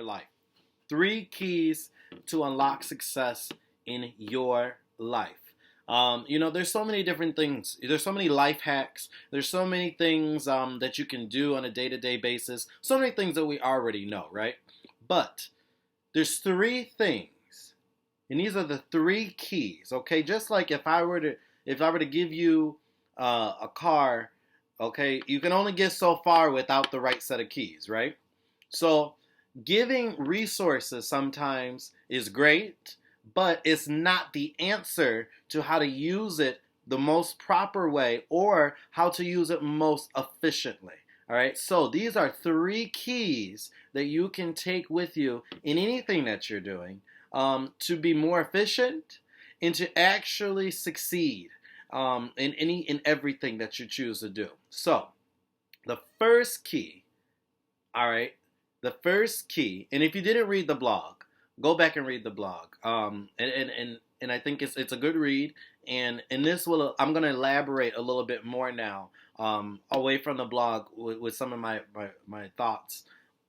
life. 3 keys to unlock success in your life. There's so many different things. There's so many life hacks. There's so many things that you can do on a day-to-day basis. So many things that we already know, right? But there's 3 things, and these are the 3 keys. Okay, just like if I were to give you a car, okay, you can only get so far without the right set of keys, right? So giving resources sometimes is great, but it's not the answer to how to use it the most proper way or how to use it most efficiently. All right, so these are 3 keys that you can take with you in anything that you're doing to be more efficient and to actually succeed in everything that you choose to do. So the first key, all right, the first key, and if you didn't read the blog, go back and read the blog. And I think it's a good read. And this I'm going to elaborate a little bit more now, away from the blog with some of my thoughts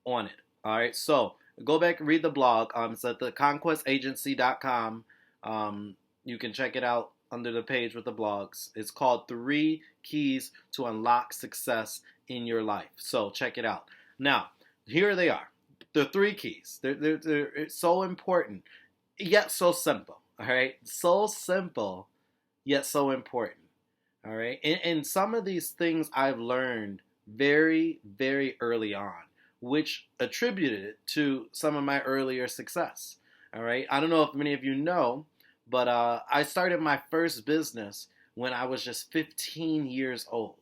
on it. All right, so go back and read the blog. It's at the conquestagency.com. You can check it out under the page with the blogs. It's called 3 Keys to Unlock Success in Your Life. So check it out. Now, here they are. The 3 keys. They're so important, yet so simple. All right, so simple, yet so important. All right, and some of these things I've learned very, very early on, which attributed it to some of my earlier success. All right, I don't know if many of you know, but I started my first business when I was just 15 years old.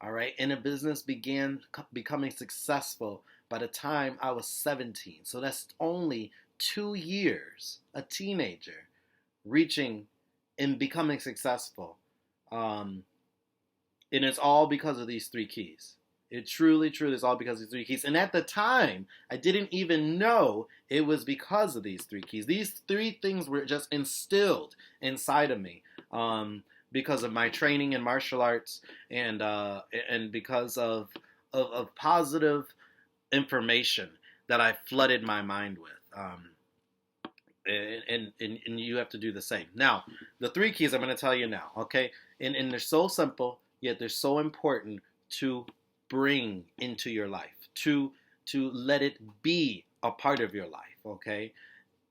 All right, and the business began becoming successful by the time I was 17. So that's only 2 years, a teenager, reaching and becoming successful. And it's all because of these 3 keys. It truly, truly is all because of these 3 keys. And at the time, I didn't even know it was because of these 3 keys. These 3 things were just instilled inside of me because of my training in martial arts and because of positive information that I flooded my mind with. And you have to do the same. Now, the 3 keys I'm going to tell you now, okay? And they're so simple, yet they're so important to bring into your life, to let it be a part of your life, okay?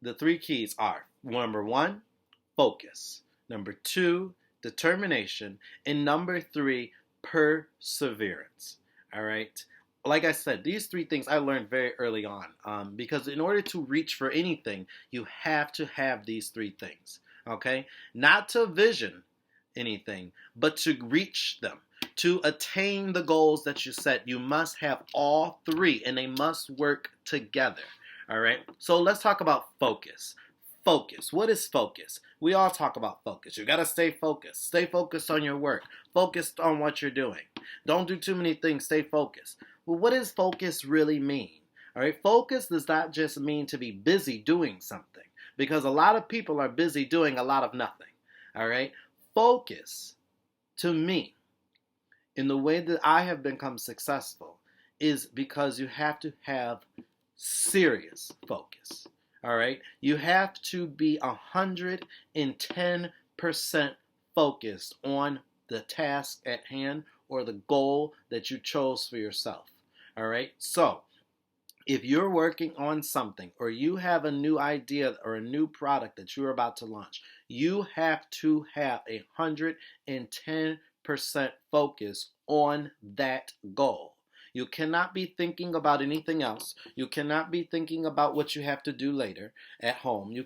The 3 keys are, number 1, focus. Number 2, determination. And number 3, perseverance, all right? Like I said, these 3 things I learned very early on because in order to reach for anything, you have to have these 3 things, okay? Not to vision anything, but to reach them. To attain the goals that you set, you must have all 3, and they must work together, all right? So let's talk about focus. Focus. What is focus? We all talk about focus. You got to stay focused. Stay focused on your work. Focused on what you're doing. Don't do too many things. Stay focused. Well, what does focus really mean? All right, focus does not just mean to be busy doing something, because a lot of people are busy doing a lot of nothing. All right, focus to me, in the way that I have become successful, is because you have to have serious focus. All right, you have to be 110% focused on the task at hand or the goal that you chose for yourself. All right, so if you're working on something or you have a new idea or a new product that you're about to launch, you have to have 110% focus on that goal. You cannot be thinking about anything else. You cannot be thinking about what you have to do later at home. You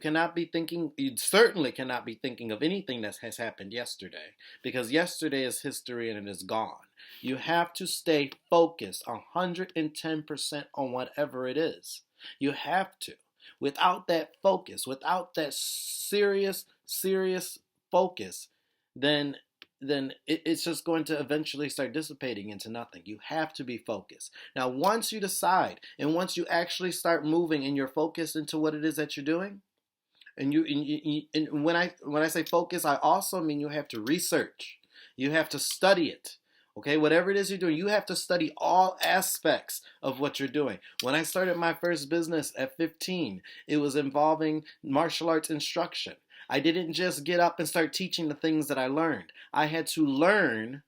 certainly cannot be thinking of anything that has happened yesterday, because yesterday is history and it is gone. You have to stay focused 110% on whatever it is. You have to. Without that focus, without that serious focus, then it's just going to eventually start dissipating into nothing. You have to be focused. Now, once you decide and once you actually start moving and you're focused into what it is that you're doing, and when I say focus, I also mean you have to research. You have to study it. Okay, whatever it is you're doing, you have to study all aspects of what you're doing. When I started my first business at 15, it was involving martial arts instruction. I didn't just get up and start teaching the things that I learned. I had to learn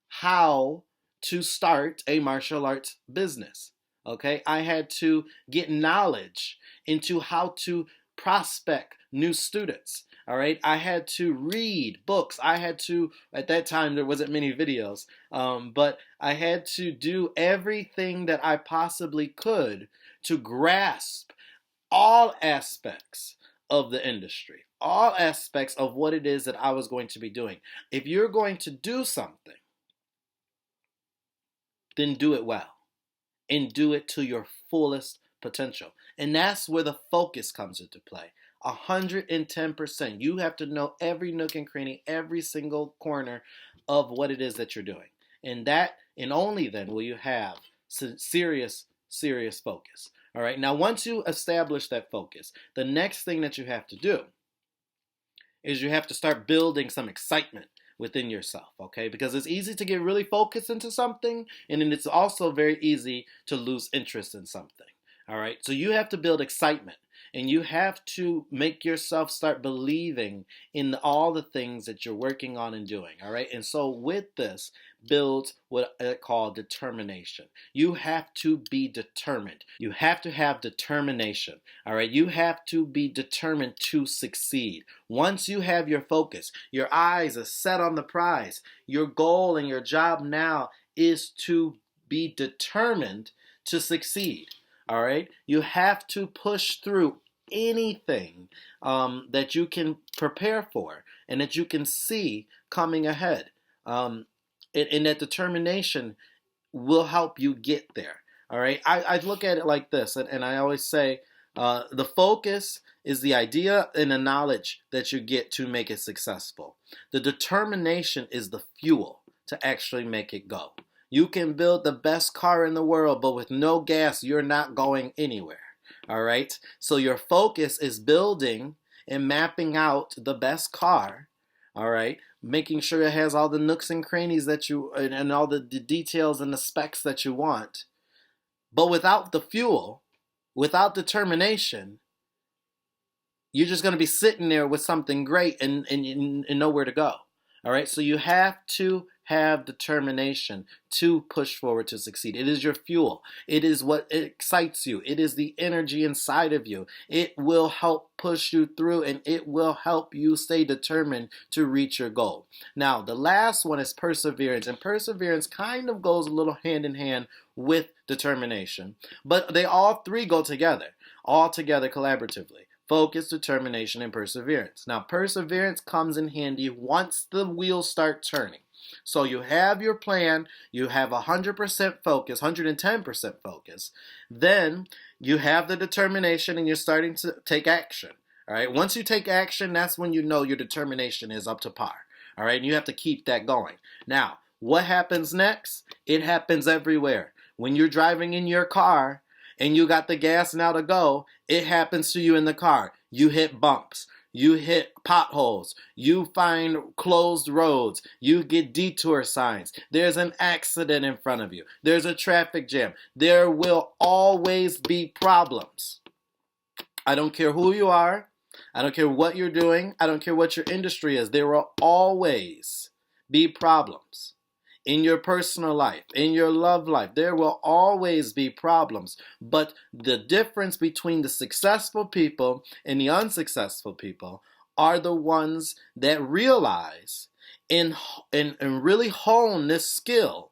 how to start a martial arts business. Okay, I had to get knowledge into how to prospect new students. All right, I had to read books. I had to, at that time, there wasn't many videos, but I had to do everything that I possibly could to grasp all aspects of the industry, all aspects of what it is that I was going to be doing. If you're going to do something, then do it well and do it to your fullest potential. And that's where the focus comes into play. 110%. You have to know every nook and cranny, every single corner of what it is that you're doing. And only then will you have serious focus. All right. Now, once you establish that focus, the next thing that you have to do is you have to start building some excitement within yourself, okay? Because it's easy to get really focused into something, and then it's also very easy to lose interest in something, all right? So you have to build excitement, and you have to make yourself start believing in all the things that you're working on and doing, all right? And so with this, builds what I call determination. You have to be determined. You have to have determination, all right? You have to be determined to succeed. Once you have your focus, your eyes are set on the prize, your goal and your job now is to be determined to succeed, all right? You have to push through anything that you can prepare for and that you can see coming ahead. And that determination will help you get there. All right. I look at it like this, and I always say the focus is the idea and the knowledge that you get to make it successful. The determination is the fuel to actually make it go. You can build the best car in the world, but with no gas, you're not going anywhere. All right. So your focus is building and mapping out the best car. All right. Making sure it has all the nooks and crannies that and all the details and the specs that you want. But without the fuel, without determination, you're just going to be sitting there with something great and nowhere to go. All right. So you have to have determination to push forward to succeed. It is your fuel. It is what excites you. It is the energy inside of you. It will help push you through, and it will help you stay determined to reach your goal. Now, the last one is perseverance, and perseverance kind of goes a little hand in hand with determination, but they all three go together, all together collaboratively. Focus, determination, and perseverance. Now, perseverance comes in handy once the wheels start turning. So you have your plan, you have 100% focus, 110% focus. Then you have the determination and you're starting to take action. All right. Once you take action, that's when you know your determination is up to par. All right. And you have to keep that going. Now, what happens next? It happens everywhere. When you're driving in your car and you got the gas now to go, it happens to you in the car. You hit bumps. You hit potholes. You find closed roads. You get detour signs. There's an accident in front of you. There's a traffic jam. There will always be problems. I don't care who you are. I don't care what you're doing. I don't care what your industry is. There will always be problems. In your personal life, in your love life, there will always be problems. But the difference between the successful people and the unsuccessful people are the ones that realize and really hone this skill.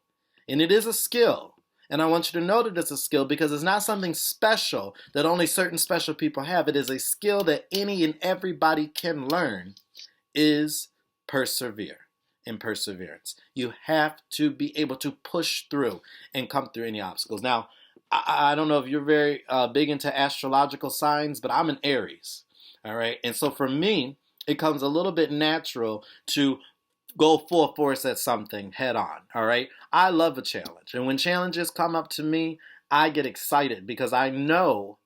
And it is a skill. And I want you to know that it's a skill because it's not something special that only certain special people have. It is a skill that any and everybody can learn, is persevere. And perseverance. You have to be able to push through and come through any obstacles. Now, I don't know if you're very big into astrological signs, but I'm an Aries. All right. And so for me, it comes a little bit natural to go full force at something head on. All right. I love a challenge. And when challenges come up to me, I get excited because I know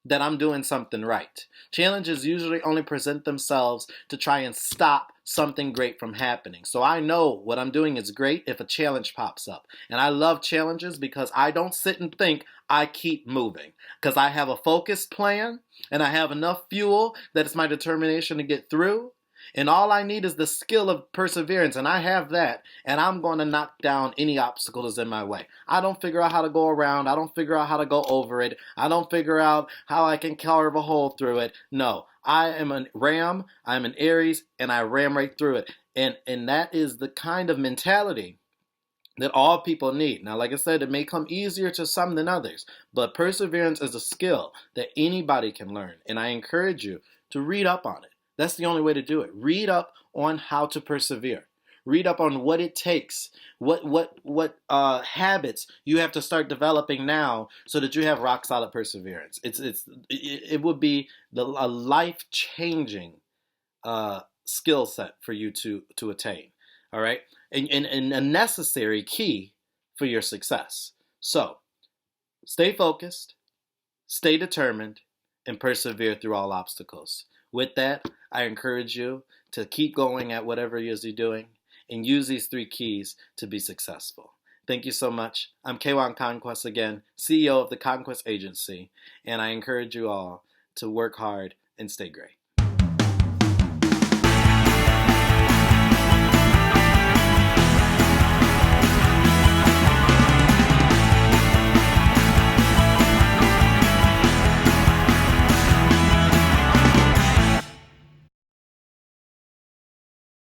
that I'm doing something right. Challenges usually only present themselves to try and stop something great from happening. So I know what I'm doing is great if a challenge pops up. And I love challenges because I don't sit and think, I keep moving. Because I have a focused plan and I have enough fuel that it's my determination to get through. And all I need is the skill of perseverance, and I have that, and I'm going to knock down any obstacles in my way. I don't figure out how to go around. I don't figure out how to go over it. I don't figure out how I can carve a hole through it. No, I am a ram, I'm an Aries, and I ram right through it. And that is the kind of mentality that all people need. Now, like I said, it may come easier to some than others, but perseverance is a skill that anybody can learn, and I encourage you to read up on it. That's the only way to do it. Read up on how to persevere. Read up on what it takes, what habits you have to start developing now, so that you have rock solid perseverance. It would be a life changing skill set for you to attain. All right, and a necessary key for your success. So stay focused, stay determined, and persevere through all obstacles. With that, I encourage you to keep going at whatever it is you're doing and use these 3 keys to be successful. Thank you so much. I'm K1 Conquest again, CEO of the Conquest Agency, and I encourage you all to work hard and stay great.